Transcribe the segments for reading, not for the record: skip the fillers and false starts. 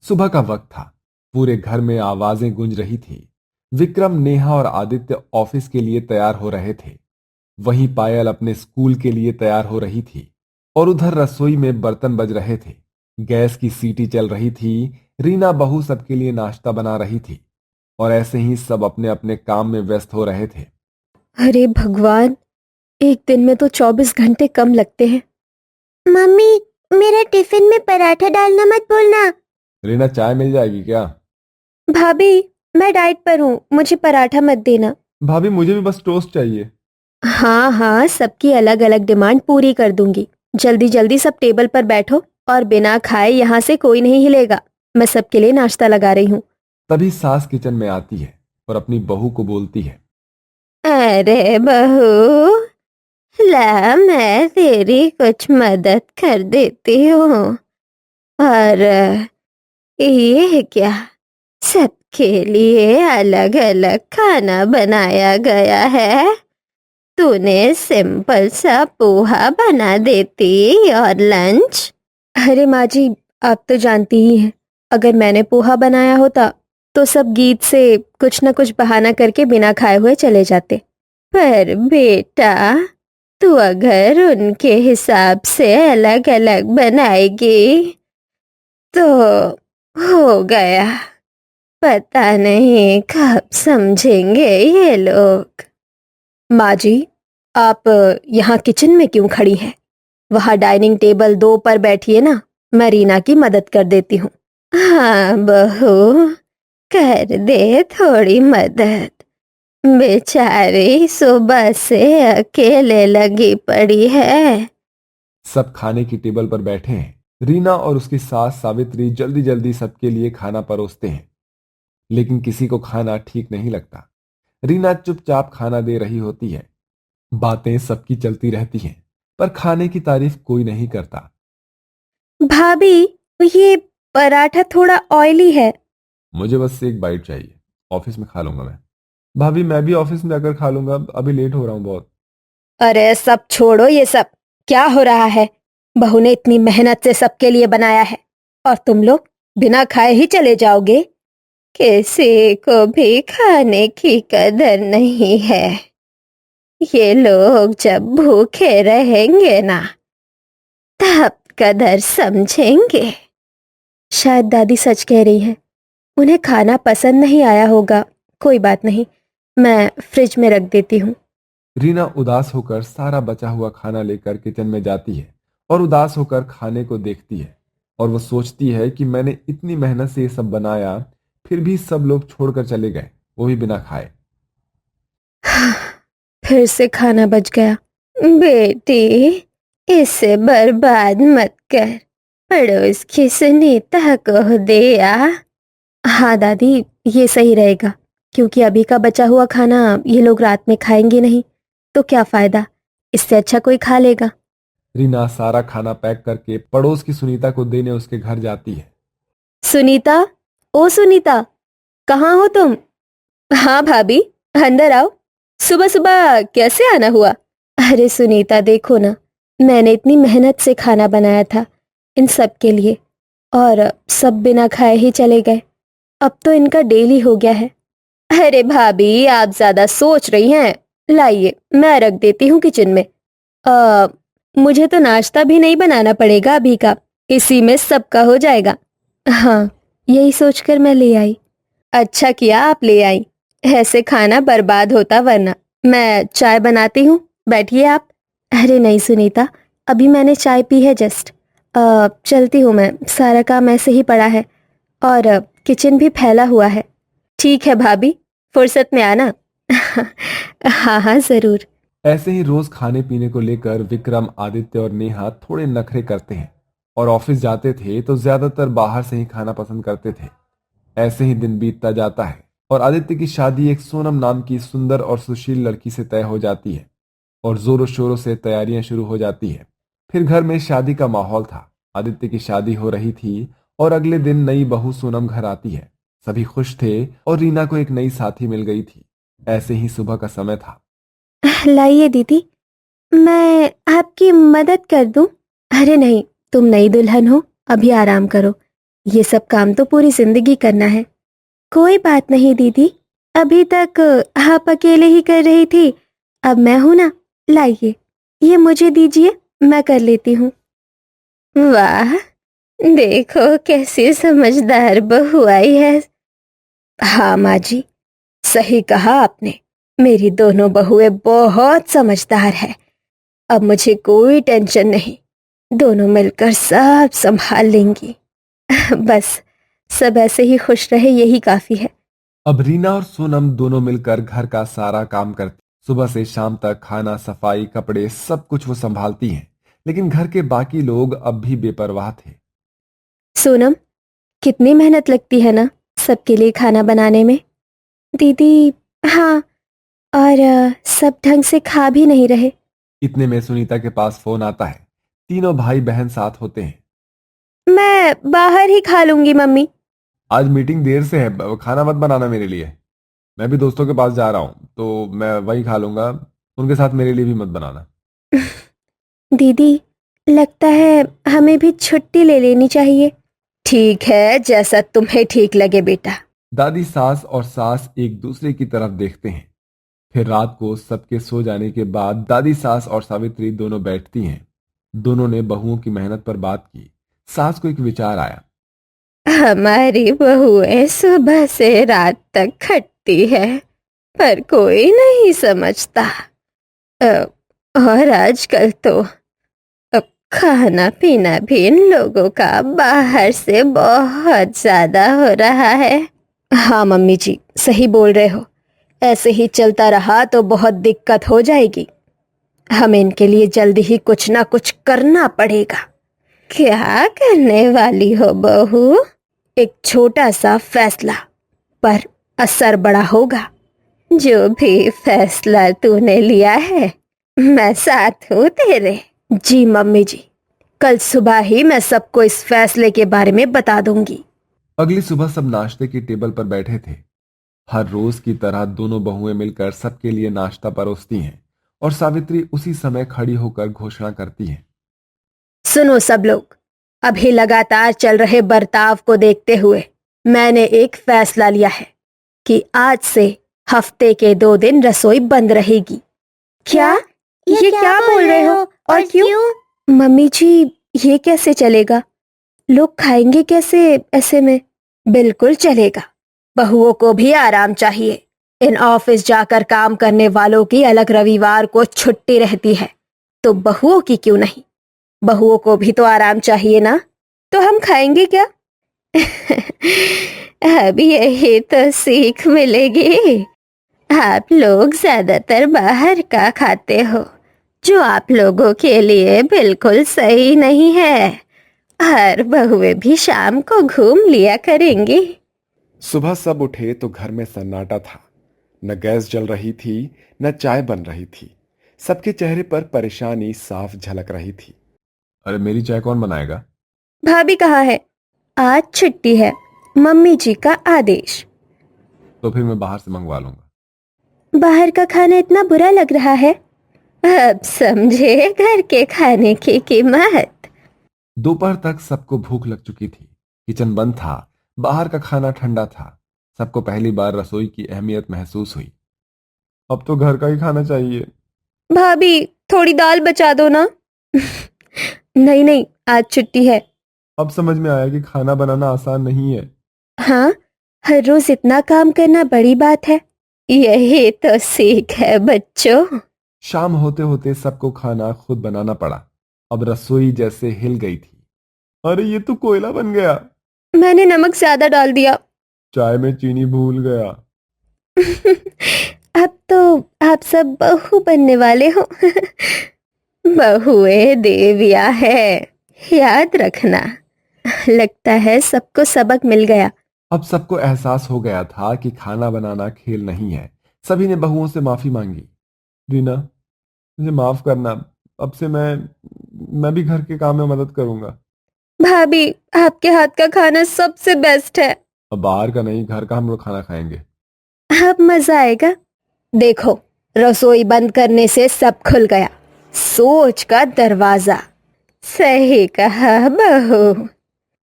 सुबह का वक्त था। पूरे घर में आवाजें गूंज रही थी। विक्रम, नेहा और आदित्य ऑफिस के लिए तैयार हो रहे थे। वहीं पायल अपने स्कूल के लिए तैयार हो रही थी और उधर रसोई में बर्तन बज रहे थे। गैस की सीटी चल रही थी। रीना बहू सबके लिए नाश्ता बना रही थी और ऐसे ही सब अपने अपने काम में व्यस्त हो रहे थे। अरे भगवान, एक दिन में तो 24 घंटे कम लगते हैं। मम्मी, मेरा टिफिन में पराठा डालना मत भूलना। रीना, चाय मिल जाएगी क्या? भाभी, मैं डाइट पर हूँ, मुझे पराठा मत देना। भाभी, मुझे भी बस टोस्ट चाहिए। हाँ हाँ, सबकी अलग अलग डिमांड पूरी कर दूंगी। जल्दी जल्दी सब टेबल पर बैठो और बिना खाए यहाँ से कोई नहीं हिलेगा। मैं सबके लिए नाश्ता लगा रही हूँ। तभी सास किचन में आती है और अपनी बहू को बोलती है। अरे बहू, ला मैं तेरी कुछ मदद कर देती हूँ। और ये क्या, सबके लिए अलग अलग खाना बनाया गया है? तूने सिंपल सा पोहा बना देती और लंच। अरे माँ जी, आप तो जानती ही हैं, अगर मैंने पोहा बनाया होता तो सब गीत से कुछ न कुछ बहाना करके बिना खाए हुए चले जाते। पर बेटा, तू अगर उनके हिसाब से अलग अलग बनाएगी तो हो गया। पता नहीं कब समझेंगे ये लोग। माँ जी, आप यहाँ किचन में क्यों खड़ी हैं? वहाँ डाइनिंग टेबल 2 पर बैठिए ना, मैं रीना की मदद कर देती हूँ। हाँ बहू, कर दे थोड़ी मदद। बेचारी सुबह से अकेले लगी पड़ी है। सब खाने की टेबल पर बैठे हैं। रीना और उसकी सास सावित्री जल्दी जल्दी सबके लिए खाना परोसते हैं, लेकिन किसी को खाना ठीक नहीं लगता। रीना चुपचाप खाना दे रही होती है। बातें सबकी चलती रहती हैं, पर खाने की तारीफ कोई नहीं करता। भाभी, ये पराठा थोड़ा ऑयली है। मुझे बस एक बाइट चाहिए, ऑफिस में खा लूंगा मैं। भाभी, मैं भी ऑफिस में जाकर खा लूंगा, अभी लेट हो रहा हूँ बहुत। अरे सब छोड़ो ये सब, क्या हो रहा है? बहू ने इतनी मेहनत से सबके लिए बनाया है और तुम लोग बिना खाए ही चले जाओगे? किसी को भी खाने की कदर नहीं है। ये लोग जब भूखे रहेंगे ना, तब कदर समझेंगे। शायद दादी सच कह रही हैं, उन्हें खाना पसंद नहीं आया होगा। कोई बात नहीं, मैं फ्रिज में रख देती हूँ। रीना उदास होकर सारा बचा हुआ खाना लेकर किचन में जाती है और उदास होकर खाने को देखती है। और वो सोचती है कि मैंने इतनी मेहनत से ये सब बनाया, फिर भी सब लोग छोड़कर चले गए, वो भी बिना खाए। फिर से खाना बच गया। बेटी, इसे बर्बाद मत कर, पड़ोस की सुनीता को दे आ। हाँ दादी, ये सही रहेगा, क्योंकि अभी का बचा हुआ खाना ये लोग रात में खाएंगे नहीं, तो क्या फायदा, इससे अच्छा कोई खा लेगा। रीना सारा खाना पैक करके पड़ोस की सुनीता को देने उसके घर जाती है। सुनीता, ओ सुनीता, कहाँ हो तुम? हाँ भाभी, अंदर आओ। सुबह सुबह कैसे आना हुआ? अरे सुनीता, देखो ना, मैंने इतनी मेहनत से खाना बनाया था इन सब के लिए, और सब बिना खाए ही चले गए। अब तो इनका डेली हो गया है। अरे भाभी, आप ज्यादा सोच रही हैं। लाइए, मैं रख देती हूँ किचन में। आ, मुझे तो नाश्ता भी नहीं बनाना पड़ेगा अभी का, इसी में सबका हो जाएगा। हाँ, यही सोचकर मैं ले आई। अच्छा किया आप ले आई, ऐसे खाना बर्बाद होता वरना। मैं चाय बनाती हूँ, बैठिए आप। अरे नहीं सुनीता, अभी मैंने चाय पी है जस्ट। चलती हूँ मैं, सारा काम ऐसे ही पड़ा है और किचन भी फैला हुआ है। ठीक है भाभी, फुर्सत में आना। हाँ हाँ जरूर। ऐसे ही रोज खाने पीने को लेकर विक्रम, आदित्य और नेहा थोड़े नखरे करते हैं और ऑफिस जाते थे तो ज्यादातर बाहर से ही खाना पसंद करते थे। ऐसे ही दिन बीतता जाता है और आदित्य की शादी एक सोनम नाम की सुंदर और सुशील लड़की से तय हो जाती है और जोरों शोरों से तैयारियां शुरू हो जाती है। फिर घर में शादी का माहौल था। आदित्य की शादी हो रही थी और अगले दिन नई बहू सोनम घर आती है। सभी खुश थे और रीना को एक नई साथी मिल गई थी। ऐसे ही सुबह का समय था। लाइए दीदी, मैं आपकी मदद कर दूं? अरे नहीं, तुम नई दुल्हन हो, अभी आराम करो। ये सब काम तो पूरी जिंदगी करना है। कोई बात नहीं दीदी, अभी तक आप अकेले ही कर रही थी, अब मैं हूं ना, लाइए ये मुझे दीजिए, मैं कर लेती हूँ। वाह, देखो कैसी समझदार बहू आई है। हाँ माँ जी, सही कहा आपने, मेरी दोनों बहुएं बहुत समझदार है। अब मुझे कोई टेंशन नहीं, दोनों मिलकर सब संभाल लेंगी। बस सब ऐसे ही खुश रहे, यही काफी है। अब रीना और सोनम दोनों मिलकर घर का सारा काम करती। सुबह से शाम तक खाना, सफाई, कपड़े, सब कुछ वो संभालती हैं। लेकिन घर के बाकी लोग अब भी बेपरवाह थे। सोनम, कितनी मेहनत लगती है ना सबके लिए खाना बनाने में। दीदी, हाँ, और सब ढंग से खा भी नहीं रहे। इतने में सुनीता के पास फोन आता है। तीनों भाई बहन साथ होते हैं। मैं बाहर ही खा लूंगी मम्मी। आज मीटिंग देर से है, खाना मत बनाना मेरे लिए। मैं भी दोस्तों के पास जा रहा हूँ, तो मैं वही खा लूंगा। उनके साथ मेरे लिए भी मत बनाना। दीदी, लगता है हमें भी छुट्टी ले लेनी चाहिए। ठीक है, जैसा तुम्हें ठीक लगे बेटा। दादी सास और सास एक दूसरे की तरफ देखते हैं। फिर रात को सबके सो जाने के बाद दादी सास और सावित्री दोनों बैठती हैं। दोनों ने बहुओं की मेहनत पर बात की। सास को एक विचार आया। हमारी बहुएं सुबह से रात तक खटती है, पर कोई नहीं समझता। अ, और आजकल तो खाना पीना भी इन लोगों का बाहर से बहुत ज्यादा हो रहा है। हाँ मम्मी जी, सही बोल रहे हो। ऐसे ही चलता रहा तो बहुत दिक्कत हो जाएगी। हमें इनके लिए जल्दी ही कुछ ना कुछ करना पड़ेगा। क्या करने वाली हो बहू? एक छोटा सा फैसला, पर असर बड़ा होगा। जो भी फैसला तूने लिया है, मैं साथ हूँ तेरे। जी मम्मी जी, कल सुबह ही मैं सबको इस फैसले के बारे में बता दूंगी। अगली सुबह सब नाश्ते की टेबल पर बैठे थे। हर रोज की तरह दोनों बहुएं मिलकर सबके लिए नाश्ता परोसती हैं और सावित्री उसी समय खड़ी होकर घोषणा करती है। सुनो सब लोग, अभी लगातार चल रहे बर्ताव को देखते हुए मैंने एक फैसला लिया है कि आज से हफ्ते के 2 दिन रसोई बंद रहेगी। क्या? ये क्या बोल रहे हो और क्यों? मम्मी जी, ये कैसे चलेगा? लोग खाएंगे कैसे ऐसे में? बिल्कुल चलेगा। बहुओं को भी आराम चाहिए। इन ऑफिस जाकर काम करने वालों की अलग रविवार को छुट्टी रहती है, तो बहुओं की क्यों नहीं? बहुओं को भी तो आराम चाहिए ना। तो हम खाएंगे क्या? अब यही तो सीख मिलेगी। आप लोग ज्यादातर बाहर का खाते हो, जो आप लोगों के लिए बिल्कुल सही नहीं है। हर बहुएं भी शाम को घूम लिया करेंगी। सुबह सब उठे तो घर में सन्नाटा था। न गैस जल रही थी, न चाय बन रही थी। सबके चेहरे पर परेशानी साफ झलक रही थी। अरे मेरी चाय कौन बनाएगा? भाभी कहाँ है? आज छुट्टी है, मम्मी जी का आदेश। तो फिर मैं बाहर से मंगवा लूंगा। बाहर का खाना इतना बुरा लग रहा है? अब समझे घर के खाने की कीमत। दोपहर तक सबको भूख लग चुकी थी। किचन बंद था, बाहर का खाना ठंडा था। सबको पहली बार रसोई की अहमियत महसूस हुई। अब तो घर का ही खाना चाहिए। भाभी, थोड़ी दाल बचा दो ना। नहीं नहीं, आज छुट्टी है। अब समझ में आया कि खाना बनाना आसान नहीं है। हाँ, हर रोज इतना काम करना बड़ी बात है। यही तो सीख है बच्चों। शाम होते होते सबको खाना खुद बनाना पड़ा। अब रसोई जैसे हिल गई थी। अरे ये तो कोयला बन गया। मैंने नमक ज्यादा डाल दिया। चाय में चीनी भूल गया। अब तो आप सब बहू बनने वाले हो। बहुए देविया है, याद रखना। लगता है सबको सबक मिल गया। अब सबको एहसास हो गया था कि खाना बनाना खेल नहीं है। सभी ने बहुओं से माफी मांगी। रीना, मुझे माफ करना। अब से मैं भी घर के काम में मदद करूंगा। भाभी, आपके हाथ का खाना सबसे बेस्ट है। अब बाहर का नहीं, घर का हम लोग खाना खाएंगे। अब मजा आएगा। देखो, रसोई बंद करने से सब खुल गया। सोच का दरवाजा। सही कहा बहू।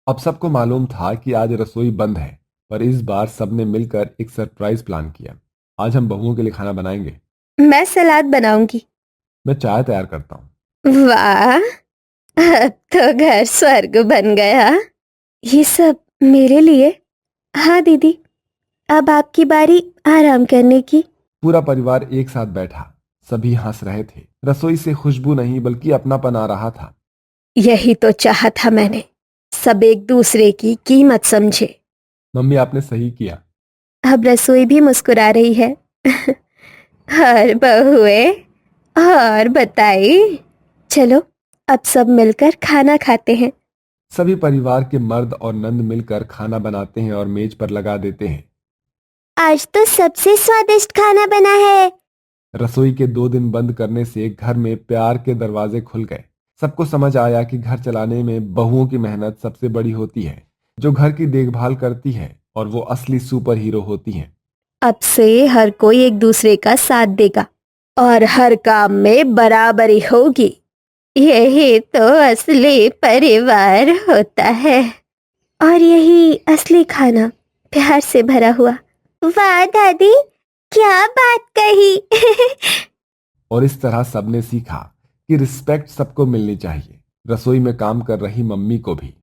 अब सबको मालूम था कि आज रसोई बंद है, पर इस बार सबने मिलकर एक सरप्राइज प्लान किया। आज हम बहुओं के लिए खाना बनाएंगे। मैं सलाद बनाऊंगी। मैं चाय तैयार करता हूँ। वाह, अब तो घर स्वर्ग बन गया। ये सब मेरे लिए? हाँ दीदी, अब आपकी बारी आराम करने की। पूरा परिवार एक साथ बैठा। सभी हंस रहे थे। रसोई से खुशबू नहीं बल्कि अपनापन आ रहा था। यही तो चाहा था मैंने, सब एक दूसरे की कीमत समझे। मम्मी, आपने सही किया। अब रसोई भी मुस्कुरा रही है। और बहुए, और बताई। चलो, अब सब मिलकर खाना खाते हैं। सभी परिवार के मर्द और नंद मिलकर खाना बनाते हैं और मेज पर लगा देते हैं। आज तो सबसे स्वादिष्ट खाना बना है। रसोई के 2 दिन बंद करने से घर में प्यार के दरवाजे खुल गए। सबको समझ आया कि घर चलाने में बहुओं की मेहनत सबसे बड़ी होती है। जो घर की देखभाल करती है और वो असली सुपर हीरो होती हैं। अब से हर कोई एक दूसरे का साथ देगा और हर काम में बराबरी होगी। यही तो असली परिवार होता है, और यही असली खाना, प्यार से भरा हुआ। वाह दादी, क्या बात कही। और इस तरह सबने सीखा कि रिस्पेक्ट सबको मिलनी चाहिए, रसोई में काम कर रही मम्मी को भी।